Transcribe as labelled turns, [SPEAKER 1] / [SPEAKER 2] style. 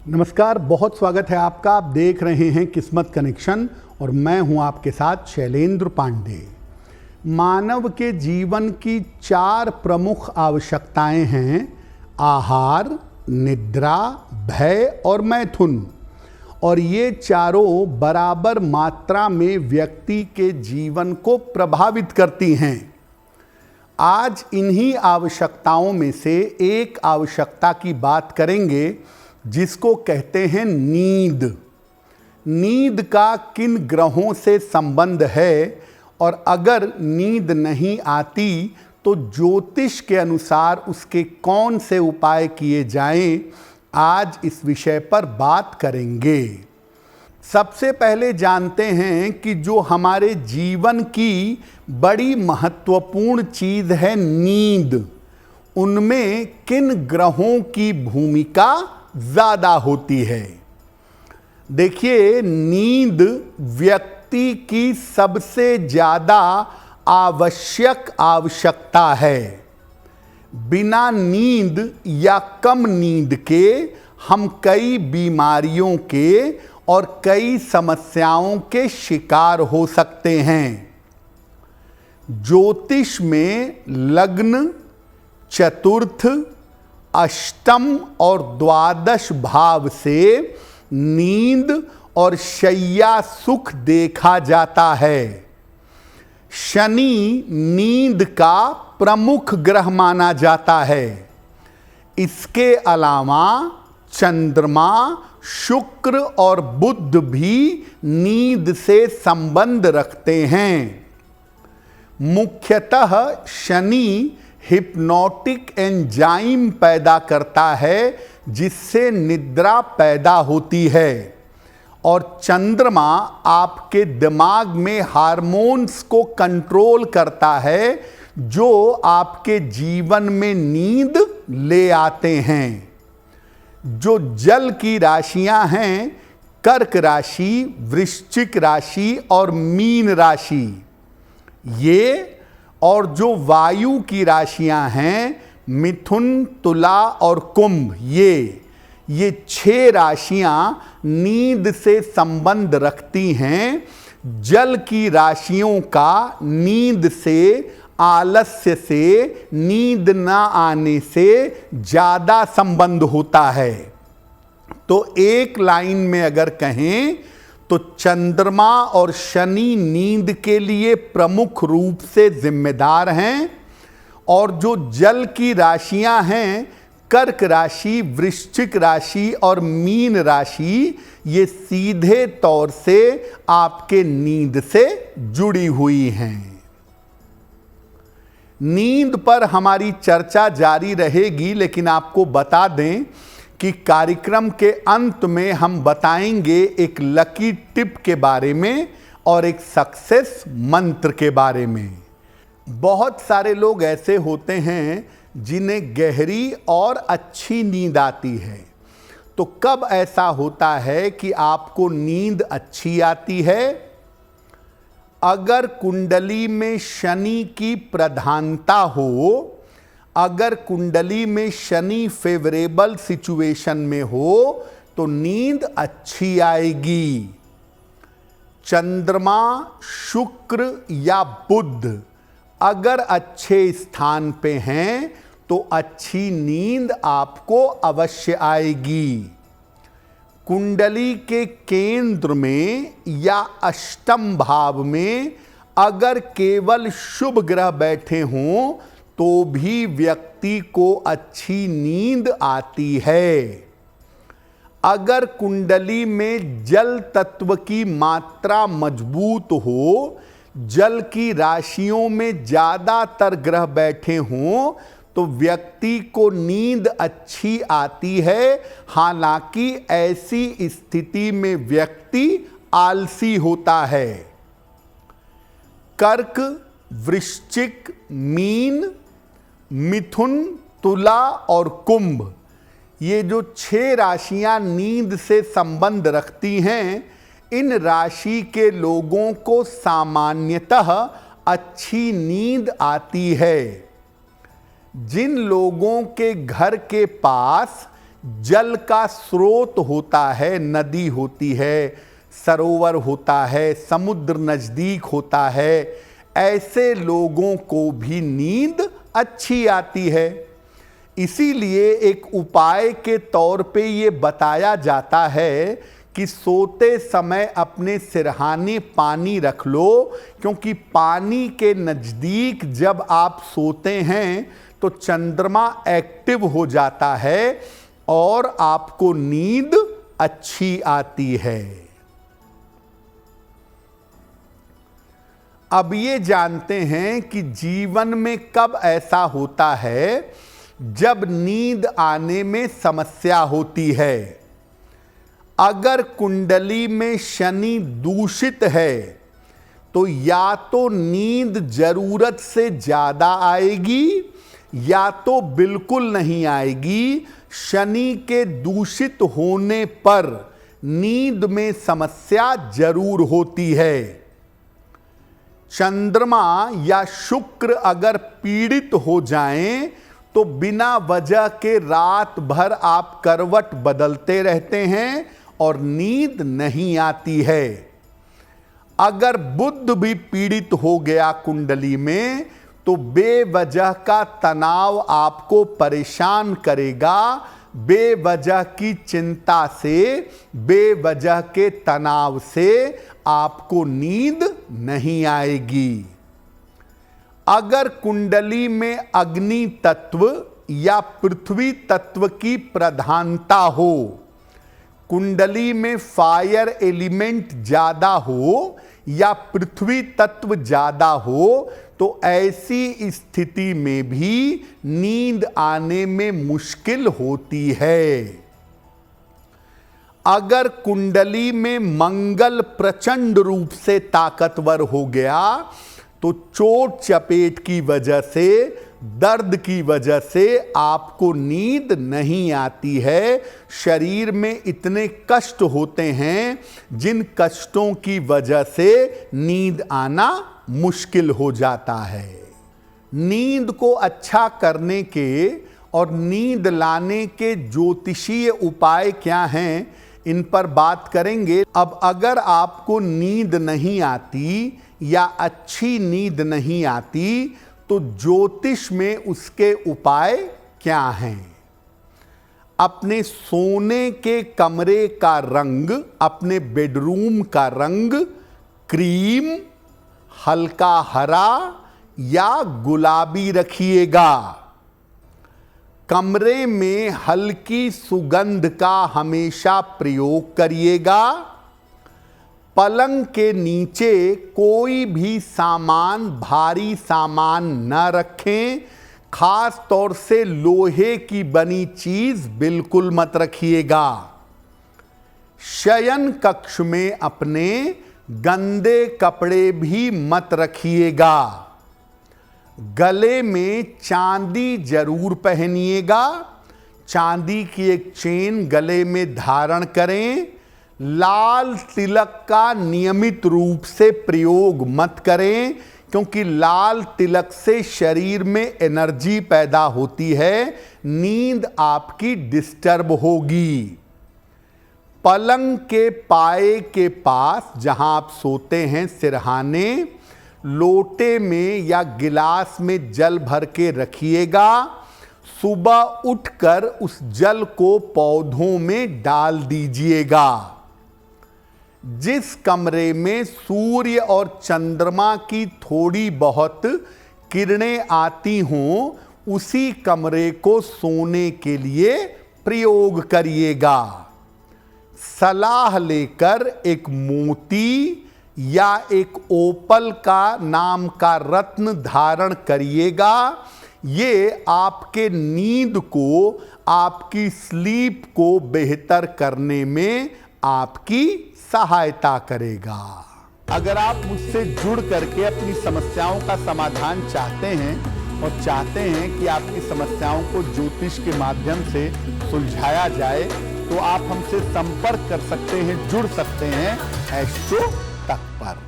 [SPEAKER 1] नमस्कार, बहुत स्वागत है आपका। आप देख रहे हैं किस्मत कनेक्शन और मैं हूं आपके साथ शैलेंद्र पांडे। मानव के जीवन की 4 प्रमुख आवश्यकताएं हैं: आहार, निद्रा, भय और मैथुन। और ये चारों बराबर मात्रा में व्यक्ति के जीवन को प्रभावित करती हैं। आज इन्हीं आवश्यकताओं में से एक आवश्यकता की बात करेंगे जिसको कहते हैं नींद। नींद का किन ग्रहों से संबंध है और अगर नींद नहीं आती तो ज्योतिष के अनुसार उसके कौन से उपाय किए जाएं, आज इस विषय पर बात करेंगे। सबसे पहले जानते हैं कि जो हमारे जीवन की बड़ी महत्वपूर्ण चीज़ है नींद, उनमें किन ग्रहों की भूमिका ज़्यादा होती है। देखिए, नींद व्यक्ति की सबसे ज़्यादा आवश्यकता है। बिना नींद या कम नींद के हम कई बीमारियों के और कई समस्याओं के शिकार हो सकते हैं। ज्योतिष में लग्न, चतुर्थ, अष्टम और द्वादश भाव से नींद और शय्या सुख देखा जाता है। शनि नींद का प्रमुख ग्रह माना जाता है। इसके अलावा चंद्रमा, शुक्र और बुध भी नींद से संबंध रखते हैं। मुख्यतः शनि हिप्नोटिक एंजाइम पैदा करता है जिससे निद्रा पैदा होती है, और चंद्रमा आपके दिमाग में हार्मोन्स को कंट्रोल करता है जो आपके जीवन में नींद ले आते हैं। जो जल की राशियां हैं, कर्क राशि, वृश्चिक राशि और मीन राशि, ये, और जो वायु की राशियां हैं, मिथुन, तुला और कुंभ, ये 6 राशियां नींद से संबंध रखती हैं। जल की राशियों का नींद से, आलस्य से, नींद ना आने से ज़्यादा संबंध होता है। तो एक लाइन में अगर कहें तो चंद्रमा और शनि नींद के लिए प्रमुख रूप से जिम्मेदार हैं, और जो जल की राशियां हैं, कर्क राशि, वृश्चिक राशि और मीन राशि, ये सीधे तौर से आपके नींद से जुड़ी हुई हैं। नींद पर हमारी चर्चा जारी रहेगी, लेकिन आपको बता दें कि कार्यक्रम के अंत में हम बताएंगे एक लकी टिप के बारे में और एक सक्सेस मंत्र के बारे में। बहुत सारे लोग ऐसे होते हैं जिन्हें गहरी और अच्छी नींद आती है। तो कब ऐसा होता है कि आपको नींद अच्छी आती है? अगर कुंडली में शनि की प्रधानता हो, अगर कुंडली में शनि फेवरेबल सिचुएशन में हो तो नींद अच्छी आएगी। चंद्रमा, शुक्र या बुध अगर अच्छे स्थान पे हैं तो अच्छी नींद आपको अवश्य आएगी। कुंडली के केंद्र में या अष्टम भाव में अगर केवल शुभ ग्रह बैठे हों तो भी व्यक्ति को अच्छी नींद आती है। अगर कुंडली में जल तत्व की मात्रा मजबूत हो, जल की राशियों में ज़्यादातर ग्रह बैठे हों तो व्यक्ति को नींद अच्छी आती है। हालांकि ऐसी स्थिति में व्यक्ति आलसी होता है। कर्क, वृश्चिक, मीन, मिथुन, तुला और कुंभ, ये जो 6 राशियां नींद से संबंध रखती हैं, इन राशि के लोगों को सामान्यतः अच्छी नींद आती है। जिन लोगों के घर के पास जल का स्रोत होता है, नदी होती है, सरोवर होता है, समुद्र नजदीक होता है, ऐसे लोगों को भी नींद अच्छी आती है। इसीलिए एक उपाय के तौर पे ये बताया जाता है कि सोते समय अपने सिरहाने पानी रख लो, क्योंकि पानी के नज़दीक जब आप सोते हैं तो चंद्रमा एक्टिव हो जाता है और आपको नींद अच्छी आती है। अब ये जानते हैं कि जीवन में कब ऐसा होता है जब नींद आने में समस्या होती है। अगर कुंडली में शनि दूषित है तो या तो नींद जरूरत से ज़्यादा आएगी या तो बिल्कुल नहीं आएगी। शनि के दूषित होने पर नींद में समस्या जरूर होती है। चंद्रमा या शुक्र अगर पीड़ित हो जाएं तो बिना वजह के रात भर आप करवट बदलते रहते हैं और नींद नहीं आती है। अगर बुध भी पीड़ित हो गया कुंडली में तो बेवजह का तनाव आपको परेशान करेगा। बेवजह की चिंता से, बेवजह के तनाव से आपको नींद नहीं आएगी। अगर कुंडली में अग्नि तत्व या पृथ्वी तत्व की प्रधानता हो, कुंडली में फायर एलिमेंट ज्यादा हो या पृथ्वी तत्व ज्यादा हो, तो ऐसी स्थिति में भी नींद आने में मुश्किल होती है। अगर कुंडली में मंगल प्रचंड रूप से ताकतवर हो गया तो चोट चपेट की वजह से, दर्द की वजह से आपको नींद नहीं आती है। शरीर में इतने कष्ट होते हैं जिन कष्टों की वजह से नींद आना मुश्किल हो जाता है। नींद को अच्छा करने के और नींद लाने के ज्योतिषीय उपाय क्या हैं, इन पर बात करेंगे। अब अगर आपको नींद नहीं आती या अच्छी नींद नहीं आती तो ज्योतिष में उसके उपाय क्या हैं। अपने सोने के कमरे का रंग, अपने बेडरूम का रंग क्रीम, हल्का हरा या गुलाबी रखिएगा। कमरे में हल्की सुगंध का हमेशा प्रयोग करिएगा। पलंग के नीचे कोई भी सामान, भारी सामान न रखें। खास तौर से लोहे की बनी चीज बिल्कुल मत रखिएगा। शयन कक्ष में अपने गंदे कपड़े भी मत रखिएगा। गले में चांदी जरूर पहनिएगा। चांदी की एक चेन गले में धारण करें। लाल तिलक का नियमित रूप से प्रयोग मत करें, क्योंकि लाल तिलक से शरीर में एनर्जी पैदा होती है, नींद आपकी डिस्टर्ब होगी। पलंग के पाए के पास जहां आप सोते हैं सिरहाने, लोटे में या गिलास में जल भर के रखिएगा। सुबह उठकर उस जल को पौधों में डाल दीजिएगा। जिस कमरे में सूर्य और चंद्रमा की थोड़ी बहुत किरणें आती हों, उसी कमरे को सोने के लिए प्रयोग करिएगा। सलाह लेकर एक मोती या एक ओपल का नाम का रत्न धारण करिएगा। ये आपके नींद को, आपकी स्लीप को बेहतर करने में आपकी सहायता करेगा। अगर आप मुझसे जुड़ करके अपनी समस्याओं का समाधान चाहते हैं और चाहते हैं कि आपकी समस्याओं को ज्योतिष के माध्यम से सुलझाया जाए, तो आप हमसे संपर्क कर सकते हैं, जुड़ सकते हैं एस्ट्रो तक पर।